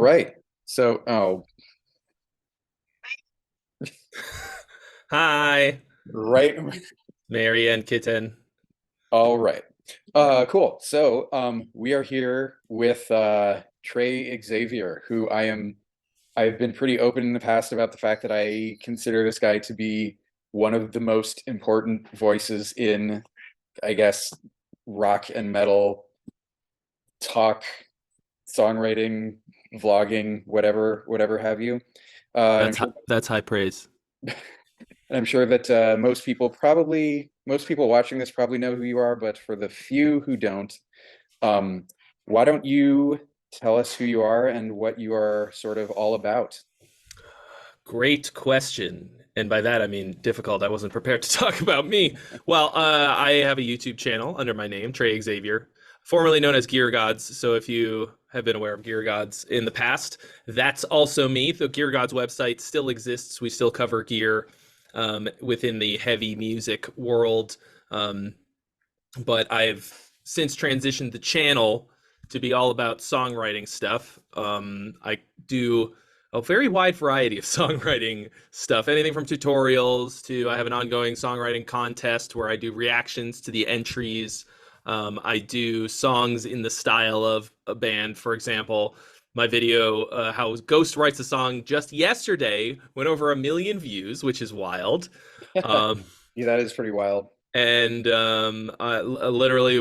right. So, Hi, right. Mary and Kitten. All right. Cool. So, we are here with Trey Xavier, who I've been pretty open in the past about the fact that I consider this guy to be one of the most important voices in, I guess, rock and metal talk, songwriting, vlogging, whatever have you. And I'm sure That's high praise. And I'm sure that most people watching this probably know who you are, but for the few who don't, um, why don't you tell us who you are and what you are sort of all about? Great question. And by that I mean difficult. I wasn't prepared to talk about me. Well, I have a YouTube channel under my name, Trey Xavier, formerly known as Gear Gods. So if you have been aware of Gear Gods in the past, that's also me. The Gear Gods website still exists. We still cover gear within the heavy music world. Um, but I've since transitioned the channel to be all about songwriting stuff. I do a very wide variety of songwriting stuff, anything from tutorials to I have an ongoing songwriting contest where I do reactions to the entries. I do songs in the style of a band, for example. My video, how Ghost writes a song just yesterday, went over 1 million views, which is wild. Um, Yeah, that is pretty wild. and literally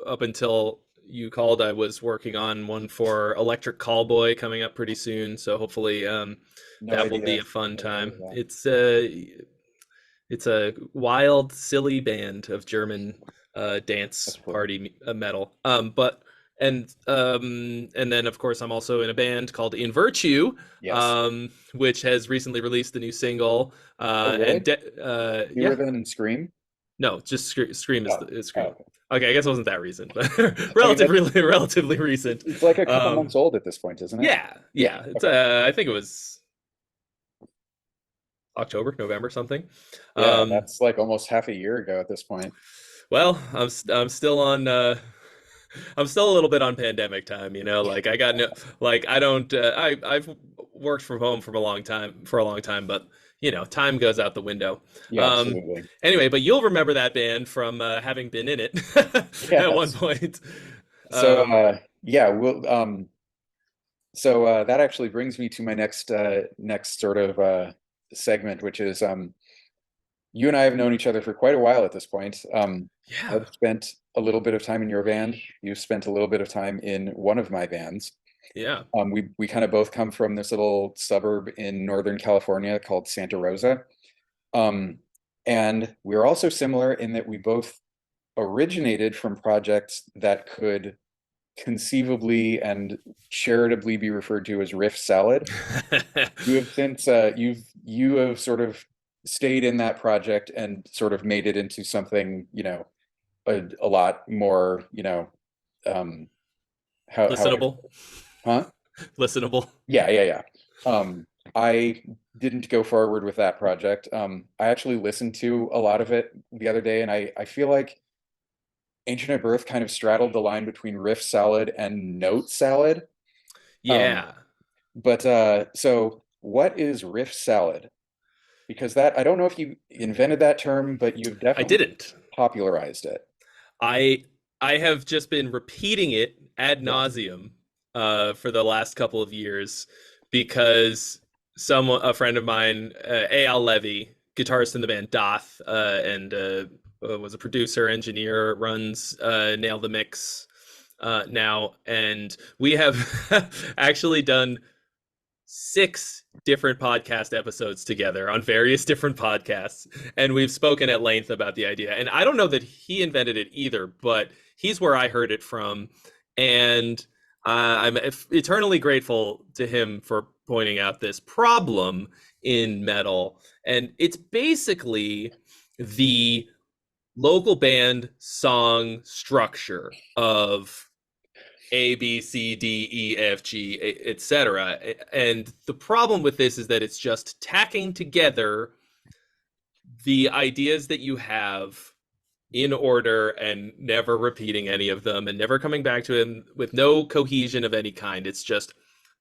up until you called, I was working on one for Electric Callboy coming up pretty soon. So hopefully No that will be idea. a fun Never heard time. of that. It's a wild, silly band of German That's dance cool. party metal. And then of course I'm also in a band called In Virtue, Yes. which has recently released a new single. Oh, really? Newer Yeah, than Scream? no, just Scream Oh, is oh, Scream. okay. Okay, I guess it wasn't that recent, but I mean, relatively recent. it's like a couple Um, months old at this point, isn't it? yeah, Yeah. yeah. It's Okay. I think it was October, November, something. Yeah, Um, that's like almost half a year ago at this point. well, I'm still on. I'm still a little bit on pandemic time, Like I got no, like I don't. I've worked from home for a long time, but time goes out the window. Yeah, Um, absolutely. anyway, but you'll remember that band from having been in it at one Yes. point. So, Um, yeah, that actually brings me to my next sort of segment, which is you and I have known each other for quite a while at this point. yeah, I've spent a little bit of time in your band. You've spent a little bit of time in one of my bands. yeah. We kind of both come from this little suburb in Northern California called Santa Rosa. Um, and we're also similar in that we both originated from projects that could conceivably and charitably be referred to as riff salad. You have since you have sort of stayed in that project and sort of made it into something, a lot more, um, how would I, Listenable, huh? listenable. Yeah. I didn't go forward with that project. I actually listened to a lot of it the other day, and I feel like Ancient at Birth kind of straddled the line between riff salad and note salad. Um, Yeah, but so what is riff salad? Because that I don't know if you invented that term, but you've I definitely didn't. popularized it. I I have just been repeating it ad Yes. nauseum for the last couple of years because a friend of mine, Al Levy, guitarist in the band Doth, and was a producer, engineer, runs Nail the Mix now, and we have actually done 6 different podcast episodes together on various different podcasts, and we've spoken at length about the idea. And I don't know that he invented it either, but he's where I heard it from, and I'm eternally grateful to him for pointing out this problem in metal. And it's basically the local band song structure of a, B, C, D, E, F, G, etc. And the problem with this is that it's just tacking together the ideas that you have in order and never repeating any of them and never coming back to them with no cohesion of any kind. It's just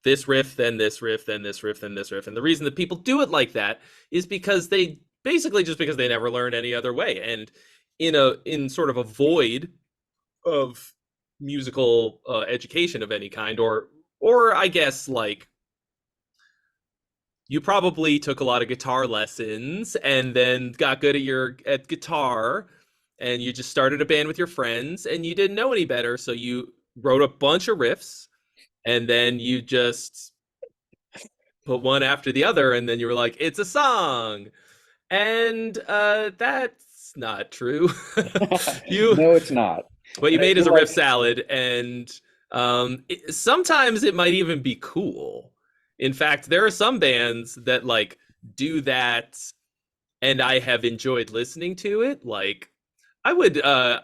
this riff, then this riff, then this riff, then this riff. And the reason that people do it like that is because they basically just because they never learned any other way. And in sort of a void of musical education of any kind, or I guess like you probably took a lot of guitar lessons and then got good at guitar, and you just started a band with your friends and you didn't know any better, so you wrote a bunch of riffs and then you just put one after the other and then you were like, it's a song. And that's not true. you No, it's not. What you And I made is feel a riff like, salad, and sometimes it might even be cool. In fact, there are some bands that like do that, and I have enjoyed listening to it. Like, I would uh,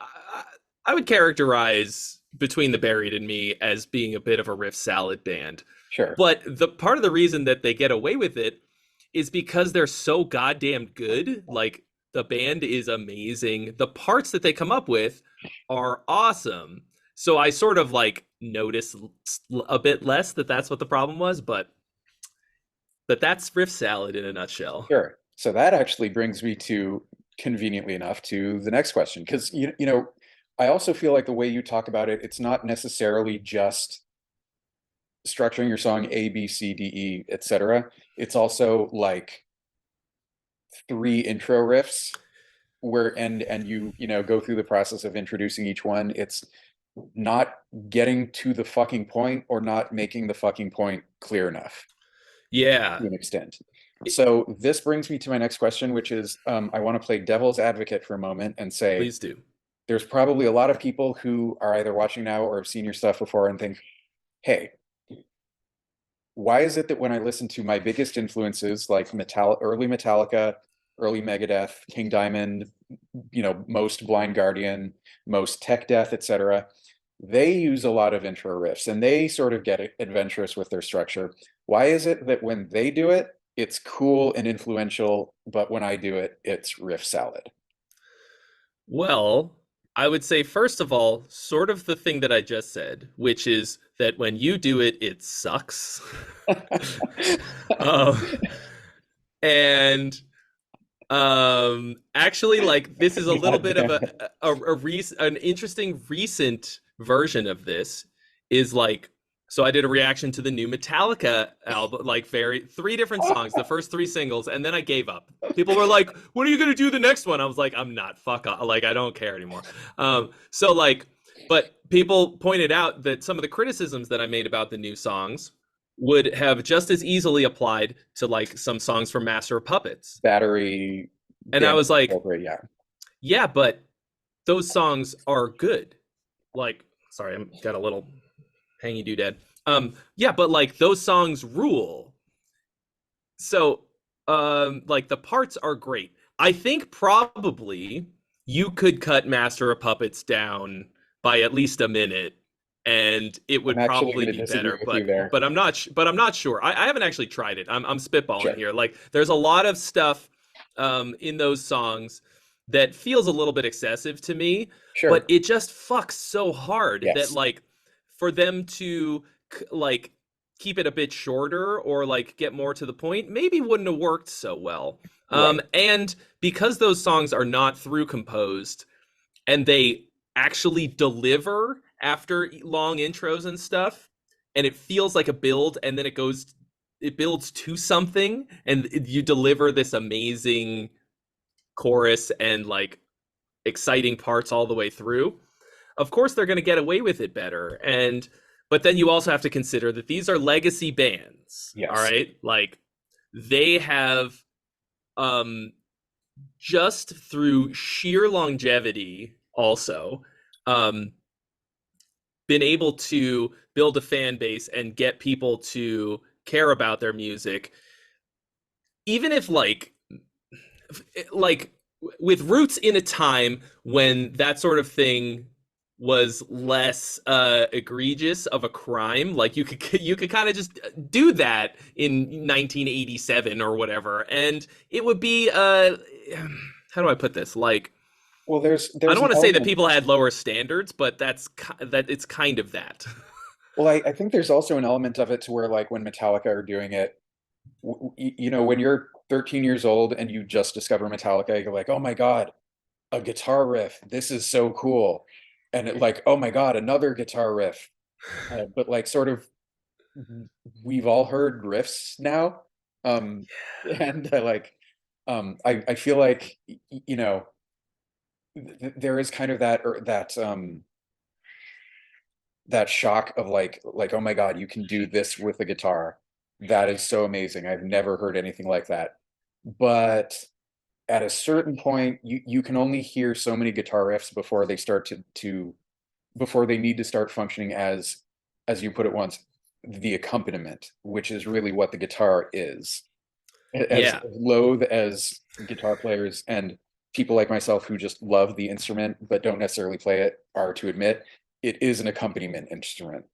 I would characterize Between the Buried and Me as being a bit of a riff salad band. sure, But the part of the reason that they get away with it is because they're so goddamn good. Like the band is amazing. The parts that they come up with are awesome. So I sort of like notice a bit less that that's what the problem was, but that's riff salad in a nutshell. sure. So that actually brings me to, conveniently enough, to the next question. Because I also feel like the way you talk about it, it's not necessarily just structuring your song A, B, C, D, E, etc. It's also like three intro riffs where and you go through the process of introducing each one. It's not getting to the fucking point or not making the fucking point clear enough Yeah, to an extent. So this brings me to my next question, which is I want to play devil's advocate for a moment and say please do. there's probably a lot of people who are either watching now or have seen your stuff before and think, hey, why is it that when I listen to my biggest influences like early Metallica, early Megadeth, King Diamond, most Blind Guardian, most Tech Death, etc., they use a lot of intro riffs and they sort of get adventurous with their structure. Why is it that when they do it, it's cool and influential, but when I do it, it's riff salad? Well, I would say, first of all, sort of the thing that I just said, which is that when you do it, it sucks. um, and actually, like this is a little God bit of damn it. an interesting recent version of this is like, so I did a reaction to the new Metallica album, like three different songs, the first three singles, and then I gave up. People were like, "When are you gonna do the next one?" I was like, "I'm not. Fuck off. Like I don't care anymore." So like, but people pointed out that some of the criticisms that I made about the new songs would have just as easily applied to like some songs from Master of Puppets. Battery And I damage was like, control, yeah. yeah, but those songs are good. Like, sorry, I'm got a little hangy doodad. Yeah, but like those songs rule. So, like the parts are great. I think probably you could cut Master of Puppets down by at least a minute, and it I'm would actually probably going to be disagree better. with you But there. I'm not sure. I haven't actually tried it. I'm spitballing Sure, here. Like, there's a lot of stuff in those songs that feels a little bit excessive to me, but sure, it just fucks so hard that yes, like for them to like keep it a bit shorter or like get more to the point maybe wouldn't have worked so well. right, And because those songs are not through composed and they actually deliver after long intros and stuff, and it feels like a build, and then it builds to something, and you deliver this amazing chorus and like exciting parts all the way through. Of course they're going to get away with it better. And but then you also have to consider that these are legacy bands, all yes. right? Like they have um just through sheer longevity also um been able to build a fan base and get people to care about their music, even if like with roots in a time when that sort of thing was less egregious of a crime. Like you could kind of just do that in 1987 or whatever, and it would be how do I put this? Like, Well, I there's don't an want to say that element. people had lower standards, but that it's kind of that. Well, I think there's also an element of it to where like when Metallica are doing it, when you're 13 years old and you just discover Metallica, you're like, oh my God, a guitar riff. This is so cool. And it like, oh my God, another guitar riff. But like sort of we've all heard riffs now. Um, and I feel like there is kind of that or that shock of like oh my God, you can do this with a guitar. That is so amazing. I've never heard anything like that. But at a certain point, you can only hear so many guitar riffs before they start to before they need to start functioning as you put it once, the accompaniment, which is really what the guitar is. As Yeah. loath as guitar players and people like myself who just love the instrument but don't necessarily play it are to admit, it is an accompaniment instrument.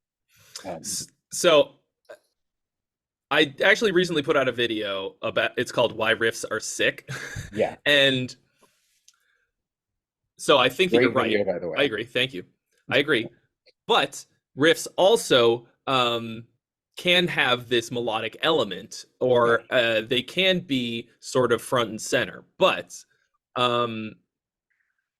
Um, So I actually recently put out a video about it's called Why Riffs Are Sick. yeah, And so I think that you're great right. video, by the I way. agree. Thank you. I agree. But riffs also can have this melodic element, Yeah, or they can be sort of front and center. But um,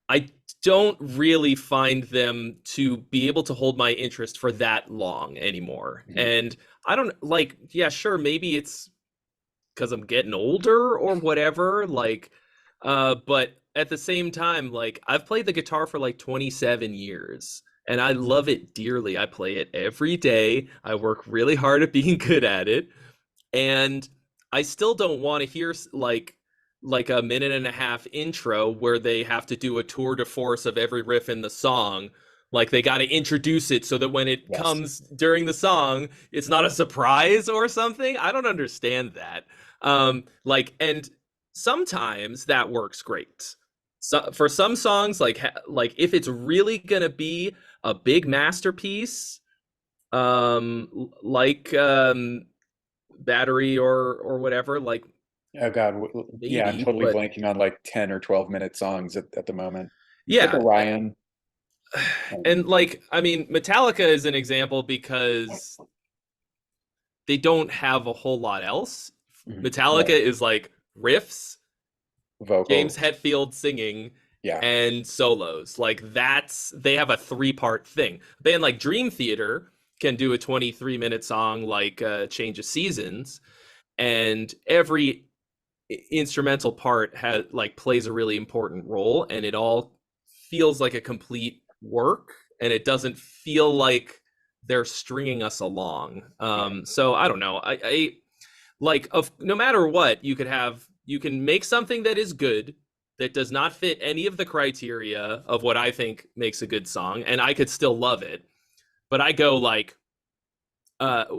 I don't really find them to be able to hold my interest for that long anymore. mhm, And I don't like, yeah, sure, maybe it's because I'm getting older or whatever. Like, but at the same time, like I've played the guitar for like 27 years and I love it dearly. I play it every day. I work really hard at being good at it. And I still don't want to hear like a minute and a half intro where they have to do a tour de force of every riff in the song. Like they got to introduce it so that when it yes, comes during the song, it's not a surprise or something. I don't understand that. And sometimes that works great. So for some songs, like if it's really gonna be a big masterpiece, like Battery or whatever, like oh God, yeah, I'm maybe, totally but blanking on like 10 or 12-minute songs at the moment. Like yeah. Orion. And um, like, I mean, Metallica is an example because they don't have a whole lot else. Metallica right, is like riffs, James vocals, Hetfield singing, yeah, and solos. Like that's they have a three-part thing. A band like Dream Theater can do a 23-minute song like Change of Seasons, and every instrumental part has like plays a really important role, and it all feels like a complete work, and it doesn't feel like they're stringing us along. yeah, So I don't know. I like of no matter what you can make something that is good that does not fit any of the criteria of what I think makes a good song, and I could still love it. But I go like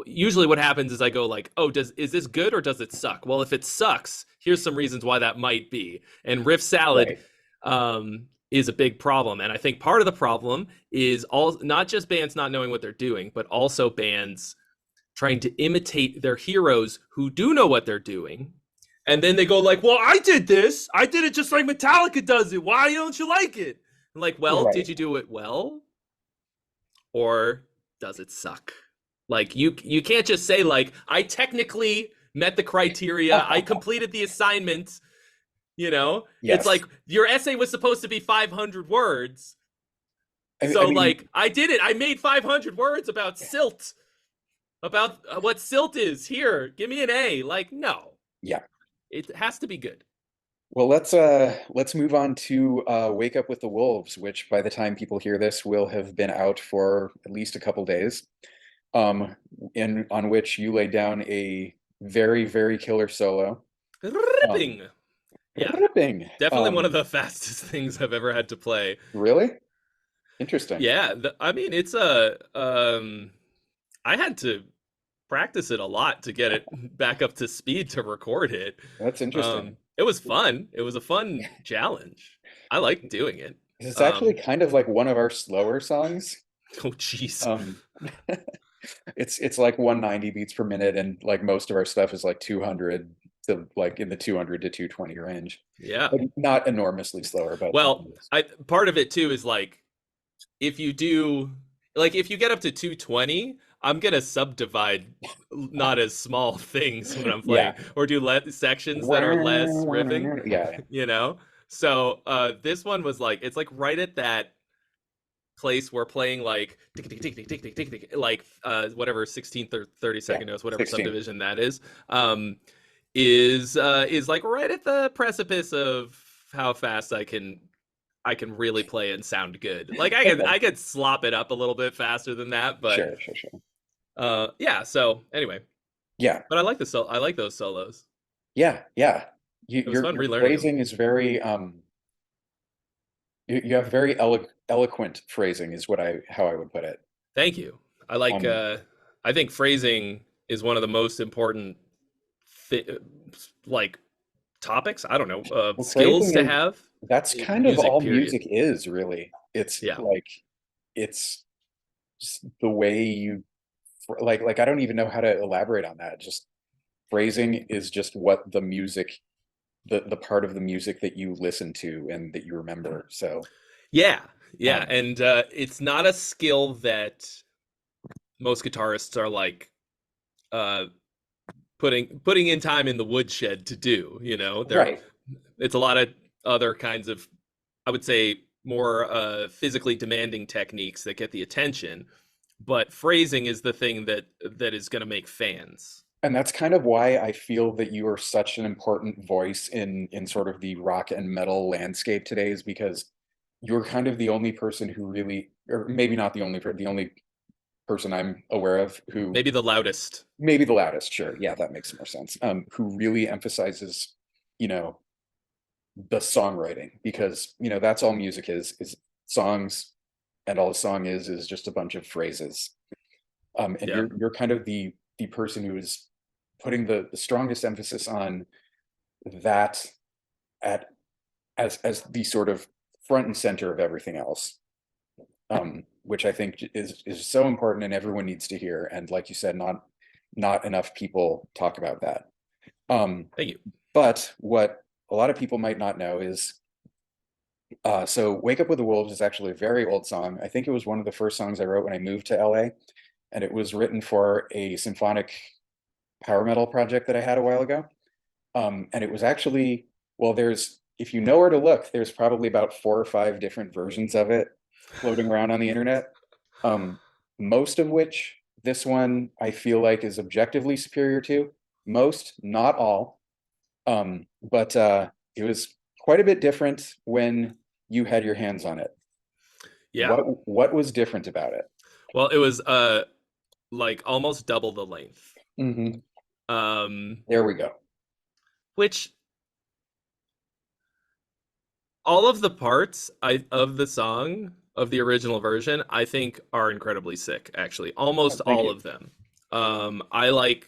usually what happens is I go like, oh, does is this good or does it suck? Well, if it sucks, here's some reasons why that might be. And Riff Salad right, is a big problem, and I think part of the problem is all not just bands not knowing what they're doing, but also bands trying to imitate their heroes who do know what they're doing. And then they go like, well, I did this. I did it just like Metallica does it. Why don't you like it? I'm like, well, did right. you do it well? Or does it suck? Like you can't just say like I technically met the criteria, I completed the assignment, you know? It's Yes. like your essay was supposed to be 500 words. I So mean, like I did it. I made 500 words about silt, about what silt is. Here, give me an A. Like no. yeah. It has to be good. Well, let's move on to Wake Up with the Wolves, which by the time people hear this will have been out for at least a couple days. Um, in on which you laid down a very, very killer solo. Um, Ripping. Yeah. ripping. Definitely one of the fastest things I've ever had to play. Really? Interesting. Yeah, I mean it's a I had to practice it a lot to get it back up to speed to record it. That's interesting. It was fun. It was a fun challenge. I like doing it. It's actually Um, kind of like one of our slower songs. oh jeez. Um, it's like 190 beats per minute, and like most of our stuff is like 200 to like in the 200 to 220 range. Yeah. Like not enormously slower, but Well, I part of it too is like if you do like if you get up to 220, I'm gonna subdivide not as small things when I'm Yeah. playing, or do sections that are less riffing, Yeah. you know? So this one was like, it's like right at that place where playing like tick, tick, tick, tick, tick, tick, tick, tick, like whatever 16th or Yeah. 32nd notes, whatever 16. subdivision that um is like right at the precipice of how fast I can really play and sound good. Like Okay. I could slop it up a little bit faster than that, but Sure, sure, sure. yeah, so anyway, Yeah. but I like those solos. Yeah. Yeah. It was fun Your relearning them. phrasing is very you have very eloquent phrasing is what I how I would put it. Thank you. I like Um I think phrasing is one of the most important thi- like topics, I don't know, well, skills phrasing to is have that's in kind of music all period. music is really. It's Yeah. like it's just the way you like I don't even know how to elaborate on that. Just phrasing is just what the music the part of the music that you listen to and that you remember. So Yeah. Yeah, um and it's not a skill that most guitarists are like uh putting in time in the woodshed to do, you know. There right. it's a lot of other kinds of, I would say, more physically demanding techniques that get the attention, but phrasing is the thing that is going to make fans. And that's kind of why I feel that you are such an important voice in sort of the rock and metal landscape today is because you're kind of the only person who really, or maybe not the only person I'm aware of who Maybe the loudest. maybe the loudest, sure. Yeah, that makes more sense. Who really emphasizes, you know, the songwriting because, you know, that's all music is songs and all a song is just a bunch of phrases. And Yeah. you're kind of the person who is putting the strongest emphasis on that at as the sort of front and center of everything else, which I think is so important and everyone needs to hear. And like you said, not enough people talk about that. Thank you. But what a lot of people might not know is so Wake Up with the Wolves is actually a very old song. I think it was one of the first songs I wrote when I moved to LA, and it was written for a symphonic power metal project that I had a while ago. And it was actually, well, there's, if you know where to look, there's probably about 4 or 5 different versions of it floating around on the internet. Um, Most of which this one I feel like is objectively superior to. Most, not all. But it was quite a bit different when you had your hands on it. Yeah. What was different about it? Well, it was like almost double the length. Hmm. Um There we go. which all of the parts of the song of the original version I think are incredibly sick, actually. Almost Thank all you. of them. I like,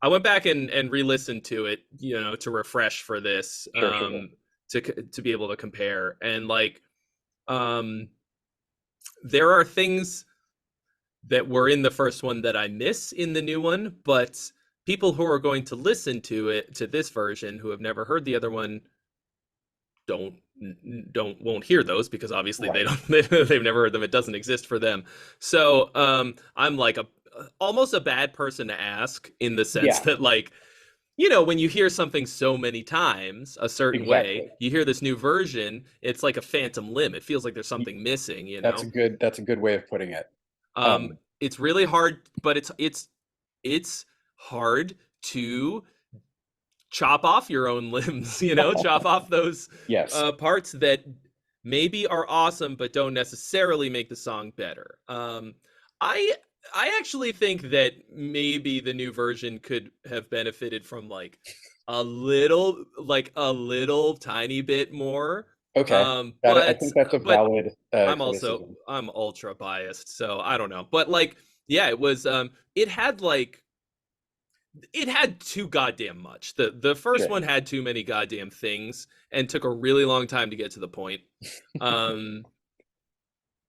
I went back and re-listened to it, you know, to refresh for this, Sure, sure, sure. to be able to compare. And like, um, there are things that were in the first one that I miss in the new one, but people who are going to listen to it, to this version, who have never heard the other one, don't won't hear those because obviously they Right. don't they've never heard them. It doesn't exist for them. So I'm like a almost a bad person to ask, in the sense Yeah, that, like, you know, when you hear something so many times a certain way, exactly. you hear this new version, it's like a phantom limb. It feels like there's Y- something missing, you That's know. that's a good way of putting it. um Um, it's really hard, but it's hard to chop off your own limbs, you know, chop off those yes. parts that maybe are awesome but don't necessarily make the song better. I I actually think that maybe the new version could have benefited from like a little tiny bit more. Okay. That I But think that's a valid criticism. I'm ultra biased, so I don't know. But like, yeah, it was it had like, it had too goddamn much. The first Sure. one had too many goddamn things and took a really long time to get to the point. Um,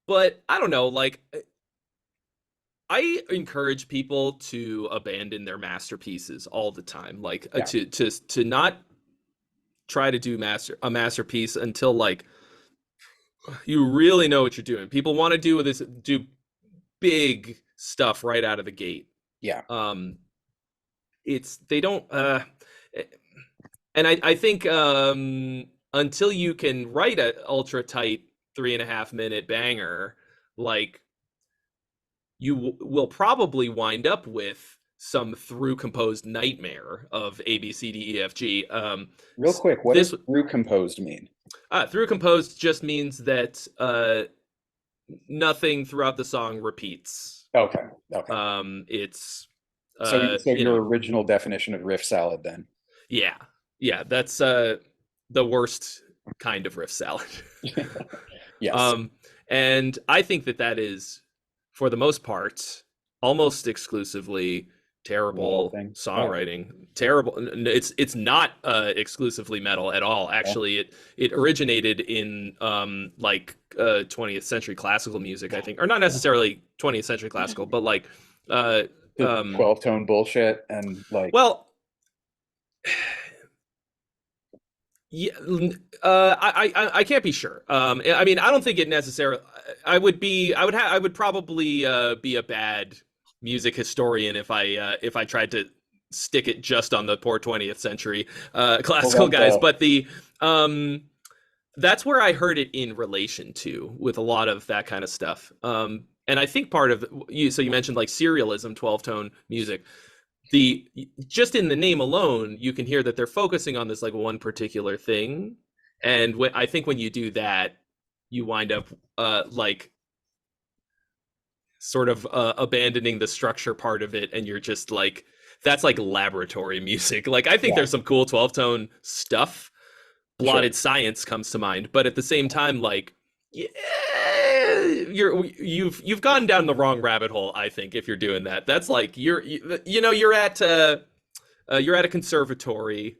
but I don't know, like, I encourage people to abandon their masterpieces all the time. Like, Yeah. to not try to do a masterpiece until like you really know what you're doing. People want to do big stuff right out of the gate. Yeah. Um, it's they don't and I think until you can write a ultra tight 3.5 minute banger, like will probably wind up with some through composed nightmare of A B C D E F G. Real quick, what This does through composed mean? through composed just means that nothing throughout the song repeats. Okay. Okay. It's So you your know, original definition of riff salad then. yeah, yeah, that's the worst kind of riff salad. Yes. um, and I think that that is, for the most part, almost exclusively Metal terrible thing. Oh, songwriting. Terrible. It's not exclusively metal at all. yeah. Actually, it originated in like 20th century classical music, I think, or not necessarily 20th century classical, but like uh, The 12 tone bullshit and like well, yeah, I can't be sure. I mean, I don't think it necessarily. I would probably be a bad music historian if I tried to stick it just on the poor 20th century classical guys. Toronto. But the that's where I heard it in relation to with a lot of that kind of stuff. And I think part of you. So you mentioned like serialism, 12 tone music. The just in the name alone, you can hear that they're focusing on this like one particular thing, and I think when you do that, you wind up like sort of abandoning the structure part of it, and you're just like that's like laboratory music. Like I think Yeah, there's some cool 12 tone stuff. sure. Blotted Science comes to mind, but at the same time, like yeah, you've gone down the wrong rabbit hole. I think if you're doing that, that's like you're at a conservatory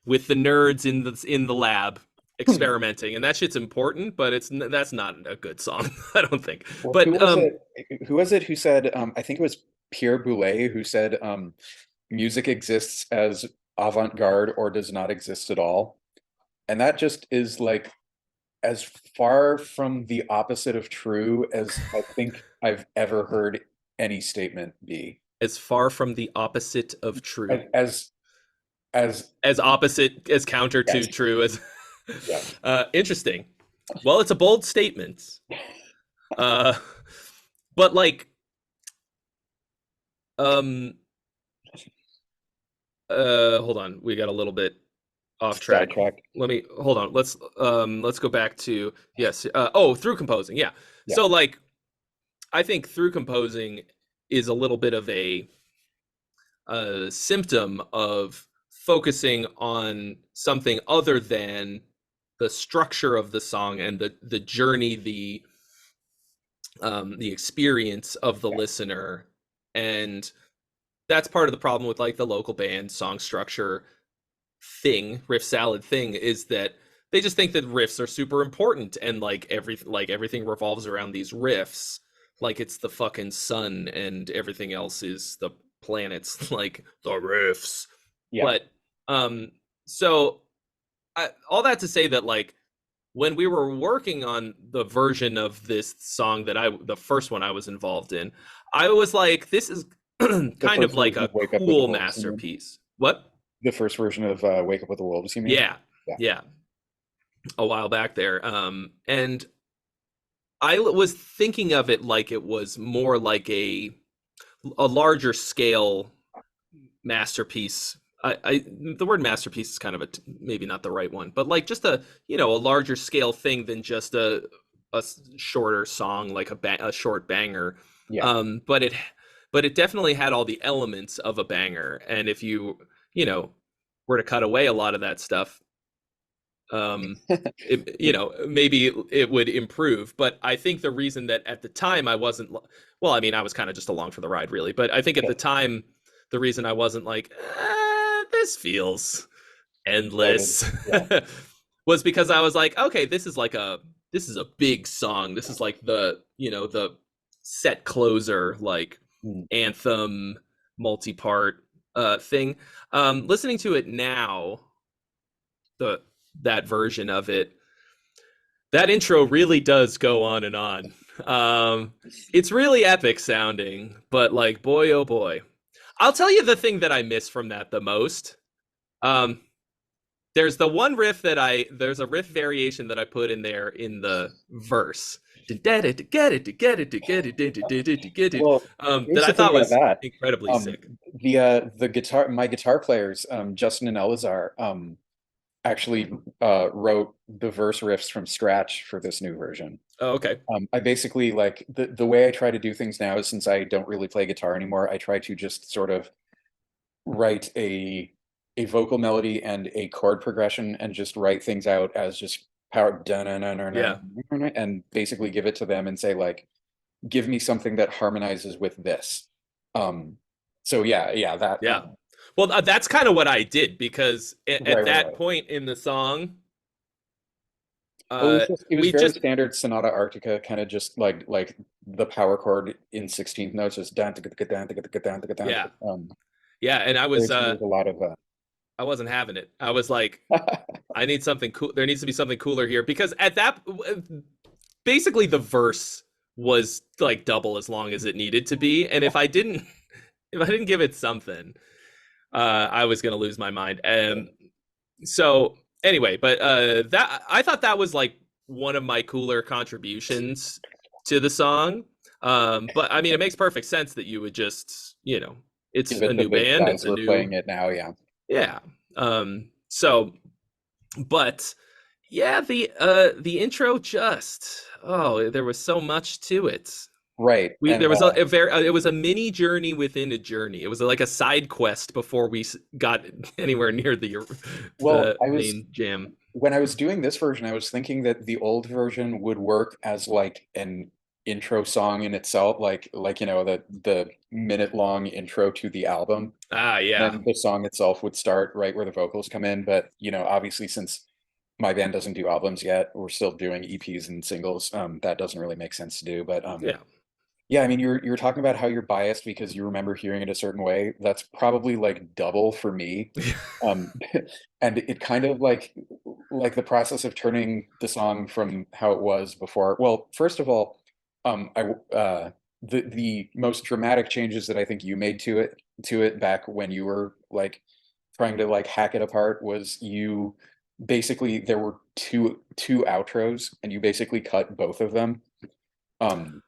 with the nerds in the lab experimenting, and that shit's important, but that's not a good song, I don't think. Well, who But was it? Who was it who said, I think it was Pierre Boulez who said, music exists as avant-garde or does not exist at all. And that just is like as far from the opposite of true as I think I've ever heard any statement be. as far from the opposite of true, As as as opposite as counter to yes, true as yes. interesting. Well, it's a bold statement. Uh, but like um hold on, we got a little bit off track. Sidetrack. Let me hold on. Let's go back to yes. Through composing. Yeah. Yeah, So like I think through composing is a little bit of a symptom of focusing on something other than the structure of the song and the journey, the experience of the yeah, listener. And that's part of the problem with like the local band song structure thing, riff salad thing, is that they just think that riffs are super important and like everything revolves around these riffs, like it's the fucking sun and everything else is the planets, like the riffs. yeah. But so all that to say that like when we were working on the version of this song that the first one I was involved in, I was like, this is The kind of first like version a of Wake Up with the cool Wolves, you mean? masterpiece. What? The first version of Wake Up with the Wolves, you mean? Yeah, Yeah. yeah, a while back there. And I was thinking of it like it was more like a larger scale masterpiece. The word masterpiece is kind of maybe not the right one, but like just a larger scale thing than just a shorter song like a short banger. Yeah. But it definitely had all the elements of a banger, and if you were to cut away a lot of that stuff, maybe it would improve. But I think the reason that at the time I wasn't, well, I mean, I was kind of just along for the ride, really. But I think at the time, the reason I wasn't like, this feels Bloated. endless, Yeah. was because I was like, okay, this is a big song. This is like the set closer, like Mm. anthem, multi-part thing. Listening to it now, that version of it, that intro really does go on and on. Um, it's really epic sounding, but like, boy, oh boy. I'll tell you the thing that I miss from that the most. Um, there's the one riff that there's a riff variation that I put in there in the verse. Well, That here's I the thing thought about was that. incredibly Um, sick. the guitar, my guitar players, Justin and Elazar, actually wrote the verse riffs from scratch for this new version. Oh, okay. I basically like the way I try to do things now is since I don't really play guitar anymore, I try to just sort of write a vocal melody and a chord progression and just write things out as just power dun Yeah. and basically give it to them and say like, give me something that harmonizes with this. Um, so yeah, that Yeah. Well, that's kind of what I did because at that right. point in the song, Oh, it was we very just standard Sonata Arctica, kind of just like the power chord in 16th notes, just down, down, down, down. yeah. Yeah, and There's a lot of I wasn't having it. I was like, I need something cool. There needs to be something cooler here because at that basically the verse was like double as long as it needed to be, and if I didn't give it something, I was gonna lose my mind. So anyway, but that I thought that was like one of my cooler contributions to the song. But I mean, it makes perfect sense that you would just, it's give a it to new the band, guys it's who a are new, playing it now. Yeah, yeah. So, but yeah, the intro just, oh, there was so much to it. right. There And was a very it was a mini journey within a journey. It was like a side quest before we got anywhere near well, the main jam. when I was doing this version, I was thinking that the old version would work as like an intro song in itself, like the minute long intro to the album. Ah, yeah. Then the song itself would start right where the vocals come in. But obviously since my band doesn't do albums yet, we're still doing EPs and singles. That doesn't really make sense to do. But Yeah. yeah, I mean, you're talking about how you're biased because you remember hearing it a certain way. That's probably like double for me. Um, and it kind of like the process of turning the song from how it was before. Well, first of all, I the most dramatic changes that I think you made to it back when you were like trying to like hack it apart was you basically there were two outros and you basically cut both of them. Um,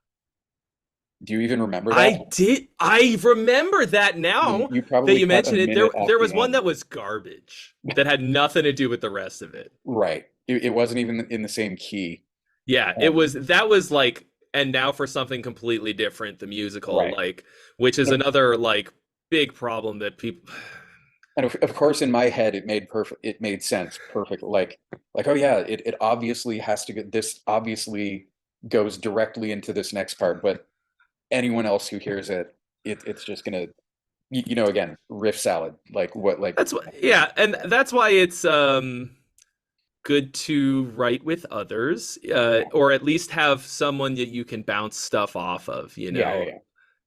do you even remember that? I remember that now You that probably you cut a mention it. minute off There was the one end. that was garbage that had nothing to do with the rest of it. Right. It wasn't even in the same key. Yeah, Um, that was like, and now for something completely different, the musical, right. like, which is And, another like big problem that people. and of course, in my head, it made sense. Perfect. Like, oh yeah, it obviously has to get this obviously goes directly into this next part, but anyone else who hears it, it's just gonna, again, riff salad. Like what, like, That's what, yeah, and that's why it's good to write with others, or at least have someone that you can bounce stuff off of. yeah.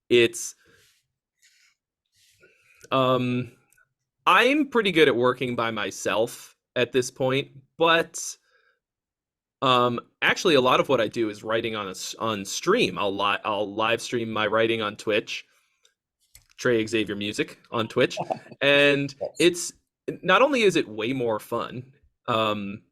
It's um, I'm pretty good at working by myself at this point, but actually, a lot of what I do is writing on stream. I'll live stream my writing on Twitch, TREY XAVIER Music on Twitch, and Yes. it's not only is it way more fun. Um,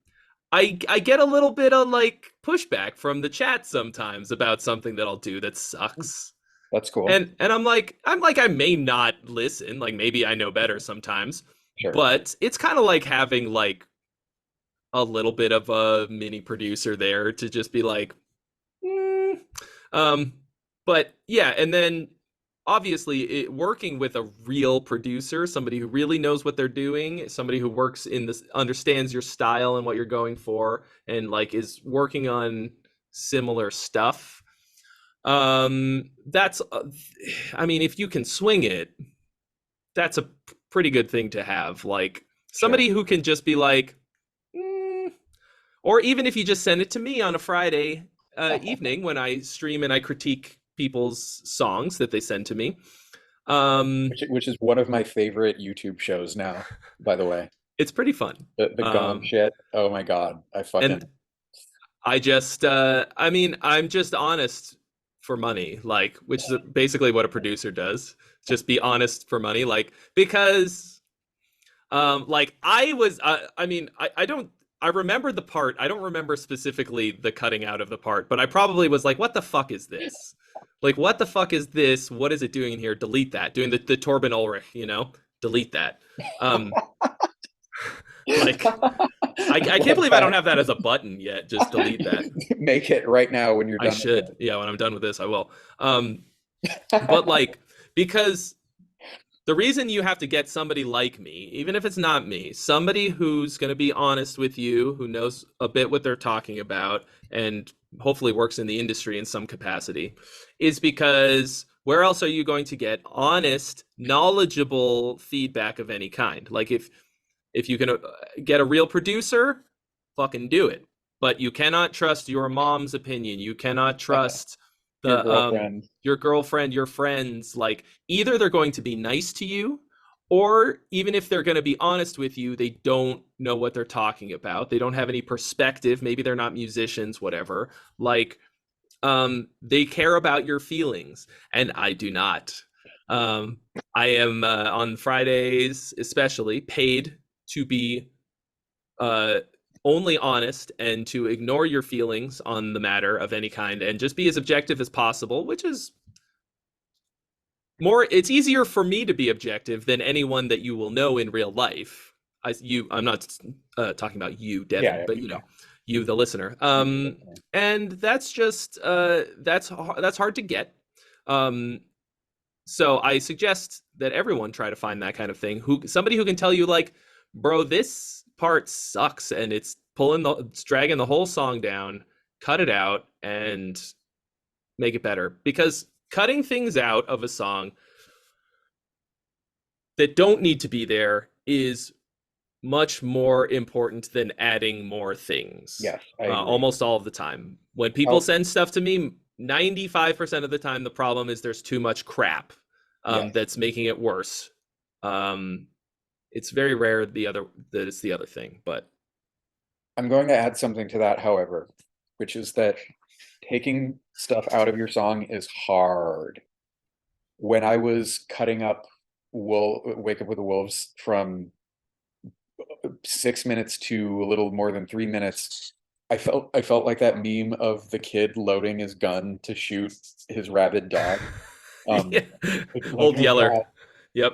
I get a little bit of like pushback from the chat sometimes about something that I'll do that sucks. That's cool. And I may not listen, like maybe I know better sometimes, Sure. but it's kind of like having like a little bit of a mini producer there to just be like, mm. um, but yeah, and then obviously working with a real producer, somebody who really knows what they're doing, somebody who works in this, understands your style and what you're going for, and like is working on similar stuff. That's, I mean, if you can swing it, that's a pretty good thing to have. Like Sure. somebody who can just be like, mm, or even if you just send it to me on a Friday evening when I stream and I critique people's songs that they send to me. Which is one of my favorite YouTube shows now, by the way. It's pretty fun. The Gong Um, shit. Oh my God. I and fucking I just, I mean, I'm just honest for money, like, which is basically what a producer does. Just be honest for money, like, because, like, I mean, I don't, I remember the part. I don't remember specifically the cutting out of the part, but I probably was like, what the fuck is this? Like, what the fuck is this? What is it doing in here? Delete that. Doing the Torben Ulrich, you know? Delete that. Um, like, I can't Love believe I don't that. have that as a button yet. Just delete that. Make it right now when you're I done with should. Yeah, when I'm done with this, I will. But it. like, because the reason you have to get somebody like me, even if it's not me, somebody who's going to be honest with you, who knows a bit what they're talking about, and hopefully works in the industry in some capacity, is because where else are you going to get honest, knowledgeable feedback of any kind? Like if you can get a real producer, fucking do it. But you cannot trust your mom's opinion. You cannot trust Your the girlfriend. your girlfriend, your friends. Like either they're going to be nice to you, or even if they're going to be honest with you, they don't know what they're talking about. They don't have any perspective. Maybe they're not musicians, whatever. Like they care about your feelings, and I do not. Um, I am on Fridays, especially paid to be uh, only honest and to ignore your feelings on the matter of any kind and just be as objective as possible, which is more, it's easier for me to be objective than anyone that you will know in real life. I'm not talking about you, Devin, Yeah, but yeah. you, the listener. And that's just, that's hard to get. Um, so I suggest that everyone try to find that kind of thing. Somebody who can tell you like, bro, this part sucks and it's dragging the whole song down. Cut it out and make it better. Because cutting things out of a song that don't need to be there is much more important than adding more things. Yes, I agree. Almost all of the time. When people Oh, send stuff to me, 95% of the time, the problem is there's too much crap yes. that's making it worse. Um, it's very rare that it's the other thing, but I'm going to add something to that, however, which is that taking stuff out of your song is hard. When I was cutting up Wake Up with the Wolves from 6 minutes to a little more than 3 minutes, I felt like that meme of the kid loading his gun to shoot his rabid dog. yeah. Like Old it was Yeller. that. Yep.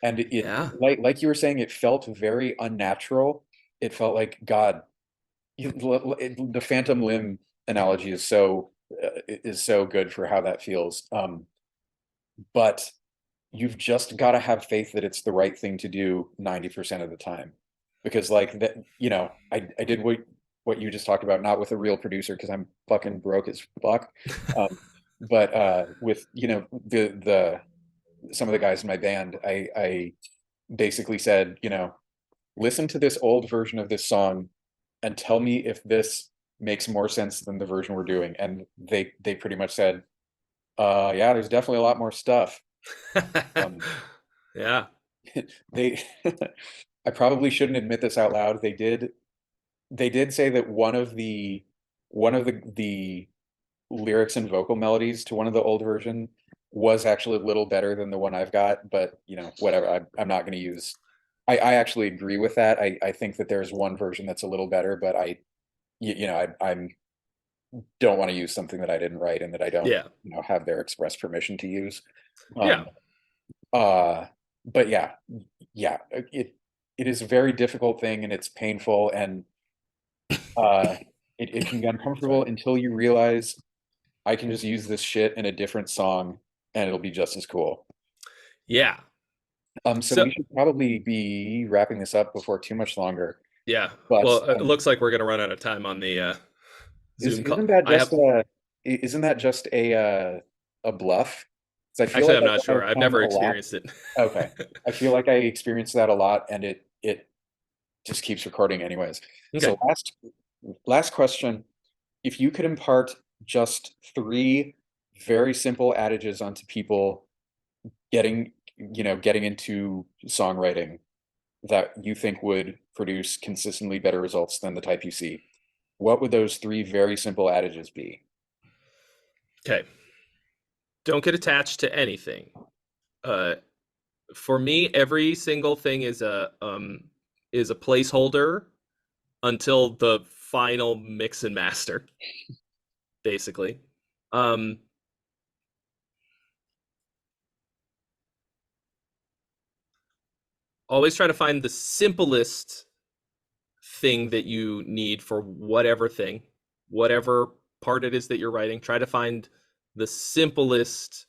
And it Yeah. like you were saying, it felt very unnatural. It felt like God. The phantom limb analogy is so good for how that feels. But you've just got to have faith that it's the right thing to do 90% of the time, because like that, I did what you just talked about, not with a real producer because I'm fucking broke as fuck, um, but with the some of the guys in my band, I basically said, listen to this old version of this song and tell me if this makes more sense than the version we're doing. And they pretty much said, yeah, there's definitely a lot more stuff. Um, yeah. they I probably shouldn't admit this out loud. They did say that one of the lyrics and vocal melodies to one of the old version was actually a little better than the one I've got, but whatever. I'm not going to use. I actually agree with that. I think that there's one version that's a little better, but I'm don't want to use something that I didn't write and that I don't Yeah. have their express permission to use. Yeah. Um, but yeah, it is a very difficult thing and it's painful and uh, it can be uncomfortable Sorry. until you realize I can just use this shit in a different song and it'll be just as cool. Yeah. So So we should probably be wrapping this up before too much longer. yeah. But Well, it looks like we're gonna run out of time on the is Zoom call. isn't that I have just isn't that just a bluff? Because I feel actually like I'm I not get sure. our I've time never a lot. experienced it. Okay, I feel like I experience that a lot, and it just keeps recording anyways. Okay. So last question: if you could impart just three very simple adages onto people getting into songwriting that you think would produce consistently better results than the type you see, What would those three very simple adages be? Okay. Don't get attached to anything. Uh, for me, every single thing is a placeholder until the final mix and master, basically. Um, always try to find the simplest thing that you need for whatever thing, whatever part it is that you're writing. Try to find the simplest,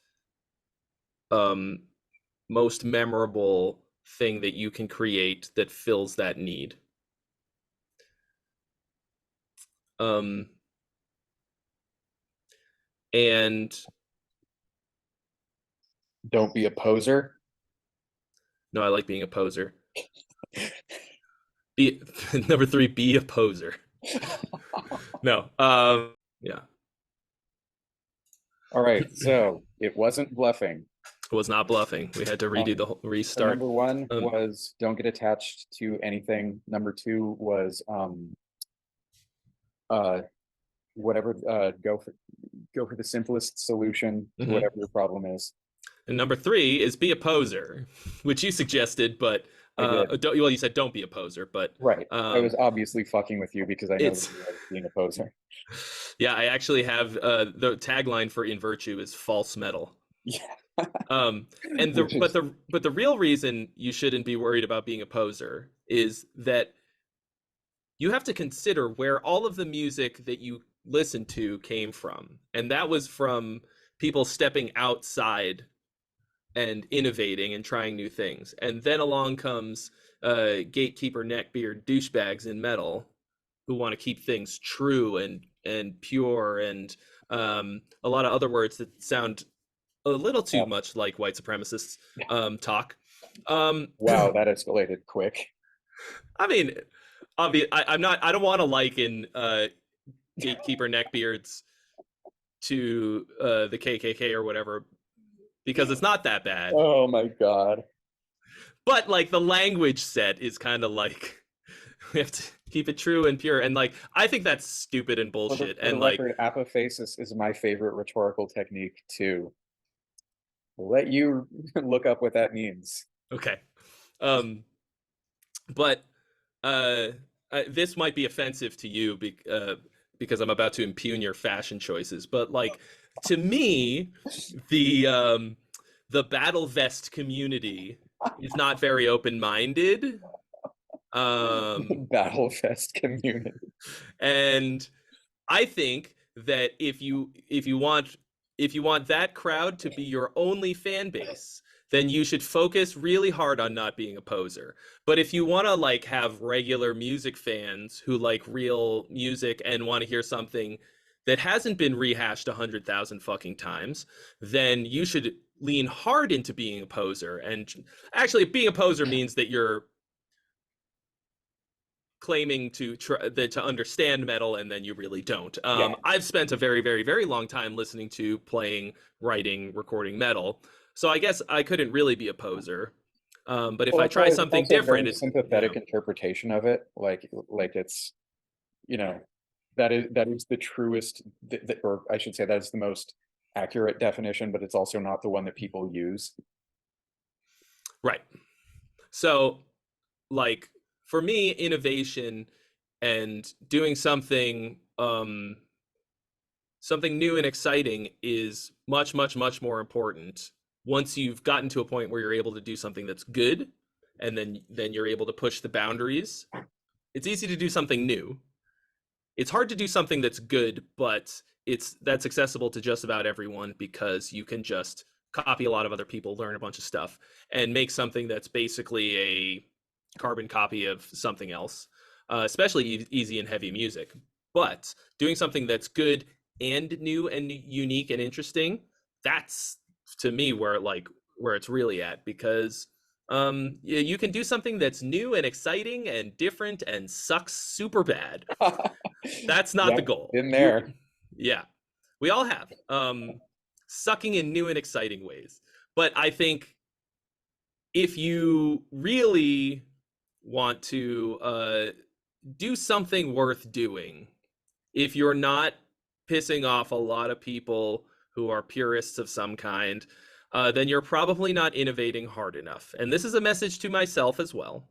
um, most memorable thing that you can create that fills that need. Um, and Don't be a poser. no, I like being a poser. Be number three, be a poser. No, yeah, All right, so it wasn't bluffing. I was not bluffing. We had to redo the Um, whole so restart. number one Um, was don't get attached to anything. Number two was uh whatever go for the simplest solution to mhm. whatever your problem is. And number three is be a poser, which you suggested, but I did. don't, well, you said don't be a poser, but Right. I was um, obviously fucking with you because I know that it's you were being a poser. yeah. I actually have the tagline for In Virtue is false metal. Yeah. Um, and the Which is but the real reason you shouldn't be worried about being a poser is that you have to consider where all of the music that you listen to came from, and that was from people stepping outside and innovating and trying new things. And then along comes gatekeeper neckbeard douchebags in metal who want to keep things true and pure and a lot of other words that sound a little too yeah. much like white supremacists talk. Um, Wow, that escalated quick. I mean, I'm not. I don't want to liken gatekeeper neckbeards to the KKK or whatever because it's not that bad. Oh my God. But like the language set is kind of like we have to keep it true and pure, and like I think that's stupid and bullshit. For the And like, record, apophasis is my favorite rhetorical technique too. I'll let you look up what that means. okay, um, but uh, this might be offensive to you because I'm about to impugn your fashion choices. But like to me, the um, the battle vest community is not very open minded. Battlefest community. And I think that if you want that crowd to be your only fan base, then you should focus really hard on not being a poser. But if you want to like have regular music fans who like real music and want to hear something that hasn't been rehashed 100,000 fucking times, then you should lean hard into being a poser. And actually, being a poser means that you're claiming to understand metal and then you really don't. Yeah. I've spent a very, very, very long time listening to, playing, writing, recording metal, so I guess I couldn't really be a poser. But if Well, I try it's something also a different, very it's you sympathetic know interpretation of it. Like it's, you know, that is the truest, or I should say that is the most accurate definition, but it's also not the one that people use. right. So like for me, innovation and doing something new and exciting is much, much, much more important once you've gotten to a point where you're able to do something that's good, and then you're able to push the boundaries. It's easy to do something new. It's hard to do something that's good, but that's accessible to just about everyone because you can just copy a lot of other people, learn a bunch of stuff, and make something that's basically a carbon copy of something else, especially easy and heavy music. But doing something that's good and new and unique and interesting, that's to me where it's really at because you can do something that's new and exciting and different and sucks super bad. That's not the Yep, goal. been there. Yeah, we all have sucking in new and exciting ways. But I think if you really want to do something worth doing, if you're not pissing off a lot of people who are purists of some kind, then you're probably not innovating hard enough. And this is a message to myself as well.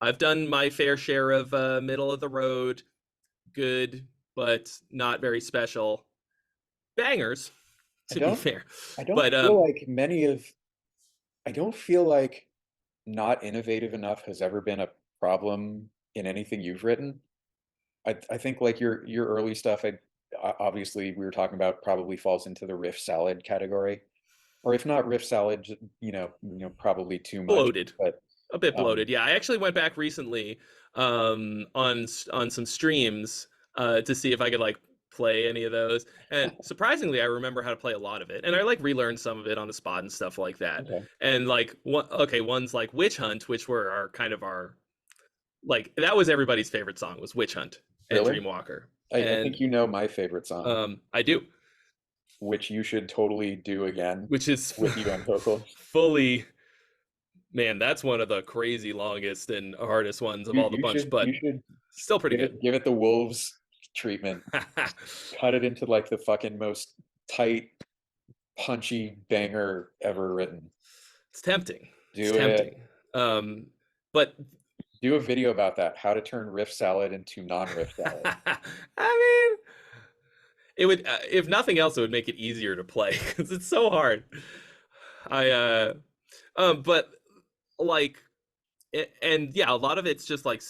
I've done my fair share of middle of the road, good, but not very special bangers, I to be don't, fair. I don't But feel like I don't feel like not innovative enough has ever been a problem in anything you've written. I think like your early stuff, obviously we were talking about probably falls into the riff salad category, or if not riff salad, probably too much. bloated, But a bit um, bloated. Yeah, I actually went back recently on some streams to see if I could like play any of those. And surprisingly, I remember how to play a lot of it. And I like relearned some of it on the spot and stuff like that. okay, And like ones like Witch Hunt, which were our kind of our like that was everybody's favorite song was Witch Hunt and really, Dreamwalker. I think And you know my favorite song, I do, which you should totally do again which is with you on vocals. fully man, that's one of the crazy longest and hardest ones of You all the you bunch, should but you should still pretty good. give it the wolves treatment. Cut it into like the fucking most tight, punchy banger ever written. It's tempting. It's Do it. tempting. But Do a video about that. How to turn riff salad into non-riff salad. I mean, it would, if nothing else, it would make it easier to play because it's so hard. I, but like, and yeah, a lot of it's just like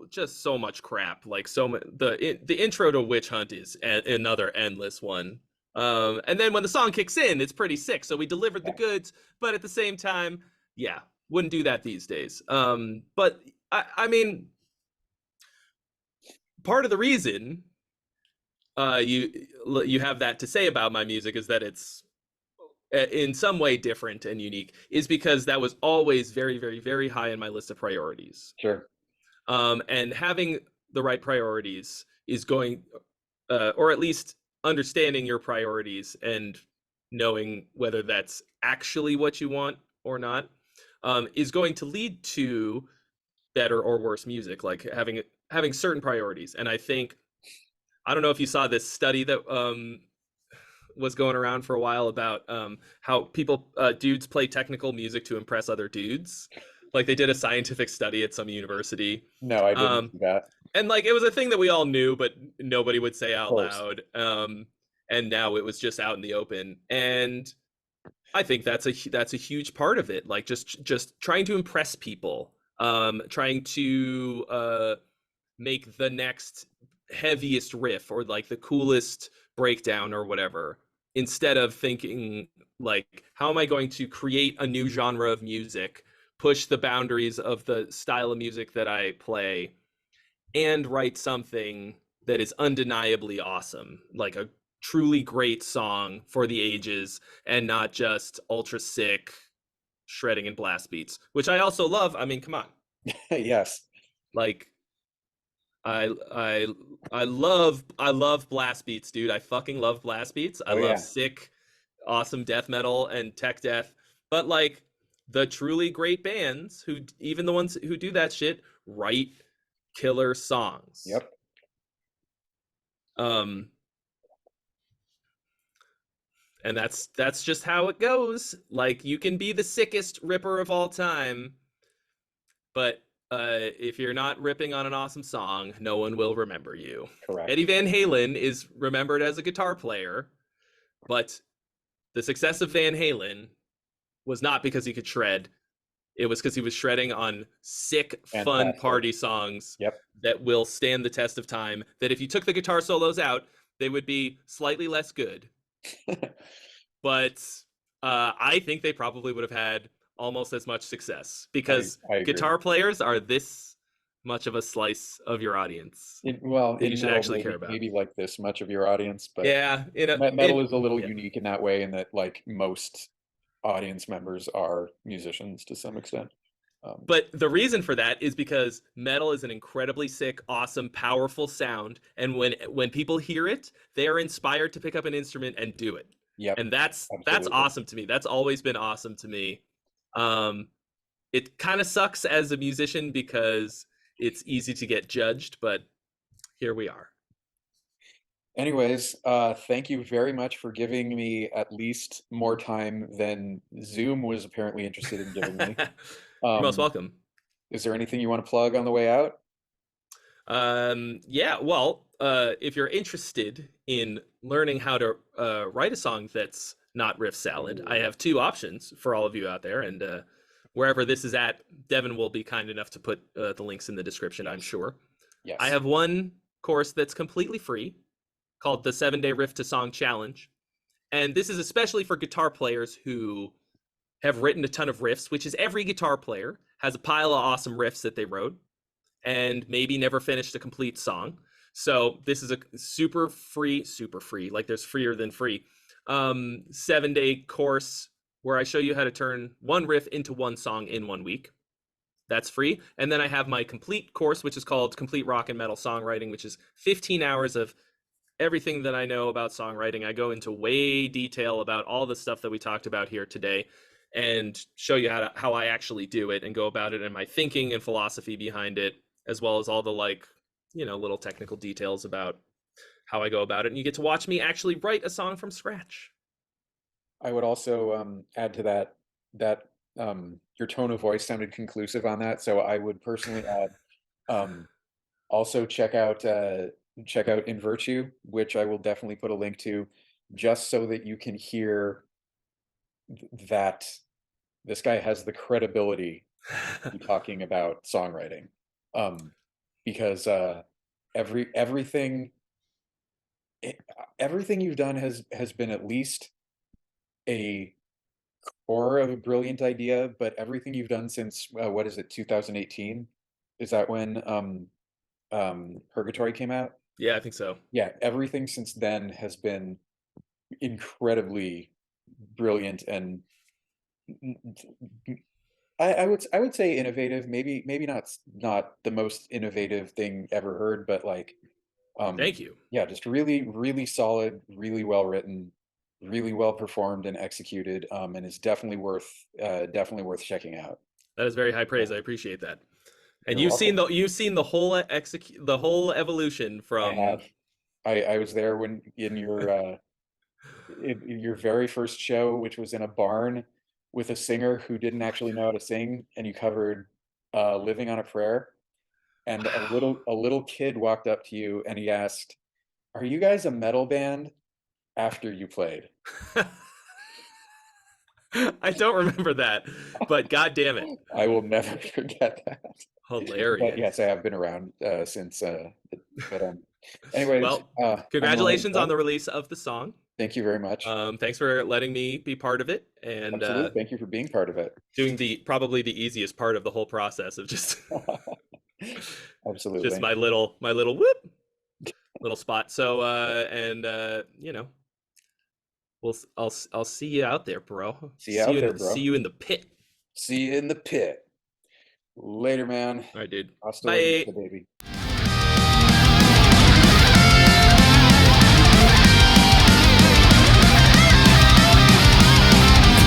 just so much crap. Like the intro to Witch Hunt is another endless one. And then when the song kicks in, it's pretty sick. So we delivered the Yeah. goods, but at the same time, yeah, wouldn't do that these days. But I mean, part of the reason you have that to say about my music is that it's in some way different and unique is because that was always very, very, very high in my list of priorities. Sure. And having the right priorities is going, or at least understanding your priorities and knowing whether that's actually what you want or not, is going to lead to better or worse music. Like having certain priorities. And I think I don't know if you saw this study that was going around for a while about how dudes play technical music to impress other dudes. Like they did a scientific study at some university. No, I didn't Um, see that. and like it was a thing that we all knew, but nobody would say Of out course. loud. And now it was just out in the open. And I think that's a huge part of it. Like just trying to impress people, trying to make the next heaviest riff or like the coolest breakdown or whatever instead of thinking like how am I going to create a new genre of music, push the boundaries of the style of music that I play and write something that is undeniably awesome, like a truly great song for the ages and not just ultra sick shredding and blast beats, which I also love. I mean, come on. Yes. Like I I I love blast beats, dude. I fucking love blast beats. I Oh love yeah. sick, awesome death metal and tech death. But like the truly great bands who even the ones who do that shit write killer songs. Yep. Um and that's just how it goes. Like you can be the sickest ripper of all time, but if you're not ripping on an awesome song, no one will remember you. Correct. Eddie Van Halen is remembered as a guitar player, but the success of Van Halen was not because he could shred. It was because he was shredding on sick, fun Fantastic. party songs Yep. that will stand the test of time. That if you took the guitar solos out, they would be slightly less good. But I think they probably would have had almost as much success because I agree. guitar players are this much of a slice of your audience Well, that you in should metal, actually care about. maybe like this much of your audience, but Yeah, in a metal in is a little yeah. unique in that way, in that like most audience members are musicians to some extent. Um, But the reason for that is because metal is an incredibly sick, awesome, powerful sound, and when people hear it, they are inspired to pick up an instrument and do it. yep, And that's absolutely. awesome to me. That's always been awesome to me. Um, it kind of sucks as a musician because it's easy to get judged, but here we are. Anyways, thank you very much for giving me at least more time than Zoom was apparently interested in giving me. You're most Um, welcome. is there anything you want to plug on the way out? Yeah, well, if you're interested in learning how to write a song that's not riff salad, I have two options for all of you out there, and wherever this is at, Devin will be kind enough to put the links in the description, I'm sure. I Yes. have one course that's completely free called the 7-Day Riff to Song Challenge, and this is especially for guitar players who have written a ton of riffs, which is every guitar player has a pile of awesome riffs that they wrote and maybe never finished a complete song. So this is a super free, like there's freer than free, 7-day course where I show you how to turn one riff into one song in 1 week. That's free. And then I have my complete course, which is called Complete Rock and Metal Songwriting, which is 15 hours of everything that I know about songwriting. I go into way detail about all the stuff that we talked about here today and show you how I actually do it and go about it and my thinking and philosophy behind it, as well as all the little technical details about how I go about it. And you get to watch me actually write a song from scratch. I would also add to that your tone of voice sounded conclusive on that. So I would personally add also check out In Virtue, which I will definitely put a link to, just so that you can hear that this guy has the credibility to be talking about songwriting. Because everything everything you've done has been at least a core of a brilliant idea, but everything you've done since what is it, 2018? Is that when Purgatory came out? Yeah, I think so. Yeah, everything since then has been incredibly brilliant and I would say innovative. Maybe not the most innovative thing ever heard, but like Thank you. yeah, just really solid, really well written, really well performed and executed, and is definitely worth checking out. That is very high praise. Yeah, I appreciate that. And you're welcome. you've seen the whole evolution I from. have. I was there when in your very first show, which was in a barn with a singer who didn't actually know how to sing, and you covered "Living on a Prayer." And Wow. a little kid walked up to you and he asked, "Are you guys a metal band?" After you played. I don't remember that, but god damn it. I will never forget that. But yes, I Hilarious. have been around since. But anyways, Well, I'm gonna let you congratulations on go. the release of the song. Thank you very much. Thanks for letting me be part of it and Absolutely. Thank you for being part of it. doing the probably the easiest part of the whole process of just just Absolutely. my little whoop little spot. So I'll see you out there, bro. See you out there, bro. See you in the pit. See you in the pit. Later, man. All right, dude. Hasta la vista, Bye. baby.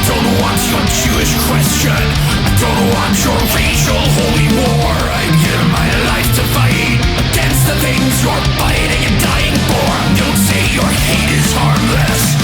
Don't want your Jewish question. I don't want your racial holy war. I'm here my life to fight against the things you're fighting and dying for. Don't say your hate is harmless.